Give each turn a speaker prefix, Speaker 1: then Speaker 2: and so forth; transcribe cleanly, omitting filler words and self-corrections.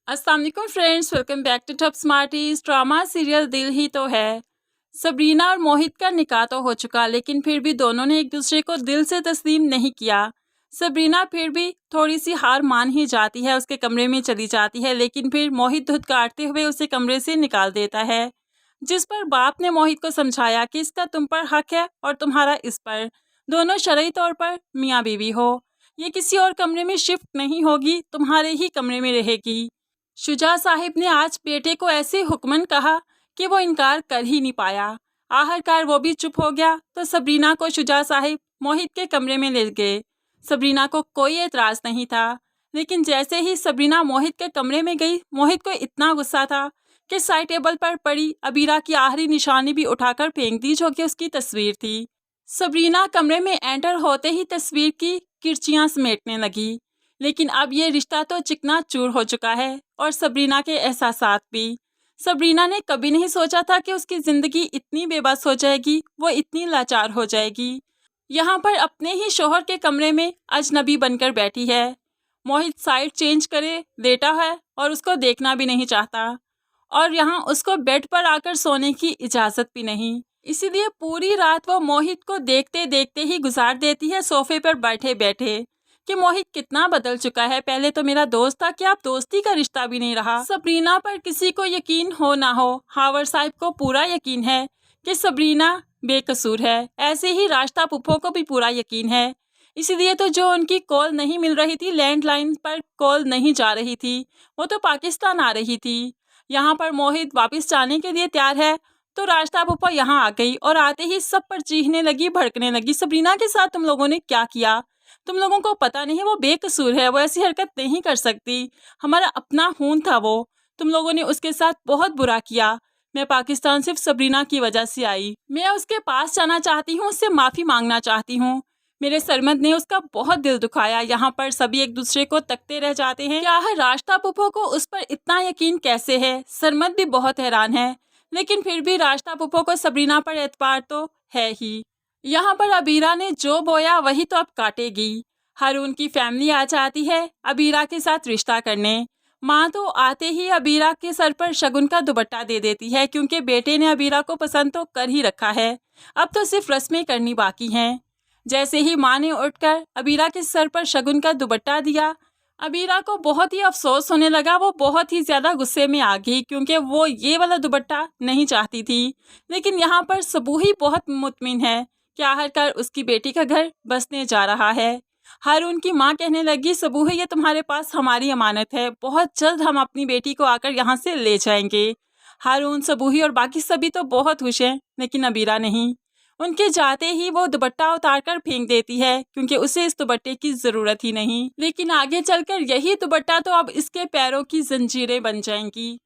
Speaker 1: अस्सलाम वालेकुम friends, welcome back to Top Smarties. Drama serial दिल ही तो है। सबरीना और मोहित का निकाह तो हो चुका, लेकिन फिर भी दोनों ने एक दूसरे को दिल से तस्लीम नहीं किया। सबरीना फिर भी थोड़ी सी हार मान ही जाती है, उसके कमरे में चली जाती है, लेकिन फिर मोहित धुतकारते हुए उसे कमरे से निकाल देता है। जिस पर बाप ने मोहित को समझाया कि इसका तुम पर हक है और तुम्हारा इस पर, दोनों शरई तौर पर मियाँ बीवी हो। ये किसी और कमरे में शिफ्ट नहीं होगी, तुम्हारे ही कमरे में रहेगी। शुजा साहिब ने आज बेटे को ऐसे हुक्मन कहा कि वो इनकार कर ही नहीं पाया। आखिरकार वो भी चुप हो गया तो सबरीना को शुजा साहिब मोहित के कमरे में ले गए। सबरीना को कोई एतराज़ नहीं था, लेकिन जैसे ही सबरीना मोहित के कमरे में गई, मोहित को इतना गुस्सा था कि साइड टेबल पर पड़ी अबीरा की आखिरी निशानी भी उठाकर फेंक दी, जो कि उसकी तस्वीर थी। सबरीना कमरे में एंटर होते ही तस्वीर की किरचियाँ समेटने लगी, लेकिन अब ये रिश्ता तो चिकनाचूर हो चुका है और सबरीना के एहसासात भी। सबरीना ने कभी नहीं सोचा था कि उसकी ज़िंदगी इतनी बेबस हो जाएगी, वो इतनी लाचार हो जाएगी। यहाँ पर अपने ही शोहर के कमरे में अजनबी बनकर बैठी है। मोहित साइड चेंज करे लेटा है और उसको देखना भी नहीं चाहता, और यहाँ उसको बेड पर आकर सोने की इजाज़त भी नहीं। इसीलिए पूरी रात वो मोहित को देखते देखते ही गुजार देती है, सोफे पर बैठे बैठे, कि मोहित कितना बदल चुका है। पहले तो मेरा दोस्त था, कि अब दोस्ती का रिश्ता भी नहीं रहा। सबरीना पर किसी को यकीन हो ना हो, हावर साहिब को पूरा यकीन है कि सबरीना बेकसूर है। ऐसे ही रास्ता पुप्पो को भी पूरा यकीन है। इसीलिए तो जो उनकी कॉल नहीं मिल रही थी, लैंडलाइन पर कॉल नहीं जा रही थी, वो तो पाकिस्तान आ रही थी। यहाँ पर मोहित वापस जाने के लिए तैयार है तो रास्ता पुप्पो यहाँ आ गई और आते ही सब पर चीखने लगी, भड़कने लगी, सबरीना के साथ तुम लोगों ने क्या किया? तुम लोगों को पता नहीं, वो बेकसूर है, वो ऐसी हरकत नहीं कर सकती। हमारा अपना खून था वो, तुम लोगों ने उसके साथ बहुत बुरा किया। मैं पाकिस्तान सिर्फ सबरीना की वजह से आई। मैं उसके पास जाना चाहती हूँ, उससे माफ़ी मांगना चाहती हूँ। मेरे सरमद ने उसका बहुत दिल दुखाया। यहाँ पर सभी एक दूसरे को तकते रह जाते हैं। क्या है रास्ता पुप्पो को उस पर इतना यकीन कैसे है? सरमद भी बहुत हैरान है, लेकिन फिर भी रास्ता पुप्पो को सबरीना पर एतबार तो है ही। यहाँ पर अबीरा ने जो बोया वही तो अब काटेगी। हारून की फैमिली आ जाती है अबीरा के साथ रिश्ता करने। माँ तो आते ही अबीरा के सर पर शगुन का दुपट्टा दे देती है, क्योंकि बेटे ने अबीरा को पसंद तो कर ही रखा है, अब तो सिर्फ रस्में करनी बाकी हैं। जैसे ही माँ ने उठकर अबीरा के सर पर शगुन का दुपट्टा दिया, अबीरा को बहुत ही अफसोस होने लगा। वो बहुत ही ज़्यादा गुस्से में आ गई, क्योंकि वो ये वाला दुपट्टा नहीं चाहती थी। लेकिन यहाँ पर सबूही बहुत मुतमिन है कि आखिरकार उसकी बेटी का घर बसने जा रहा है। हारून की माँ कहने लगी, सबूही ये तुम्हारे पास हमारी अमानत है, बहुत जल्द हम अपनी बेटी को आकर यहाँ से ले जाएंगे। हारून, सबूही और बाकी सभी तो बहुत खुश हैं, लेकिन अबीरा नहीं। उनके जाते ही वो दुपट्टा उतारकर फेंक देती है, क्योंकि उसे इस दुपट्टे की ज़रूरत ही नहीं। लेकिन आगे चलकर यही दुपट्टा तो अब इसके पैरों की जंजीरें बन जाएंगी।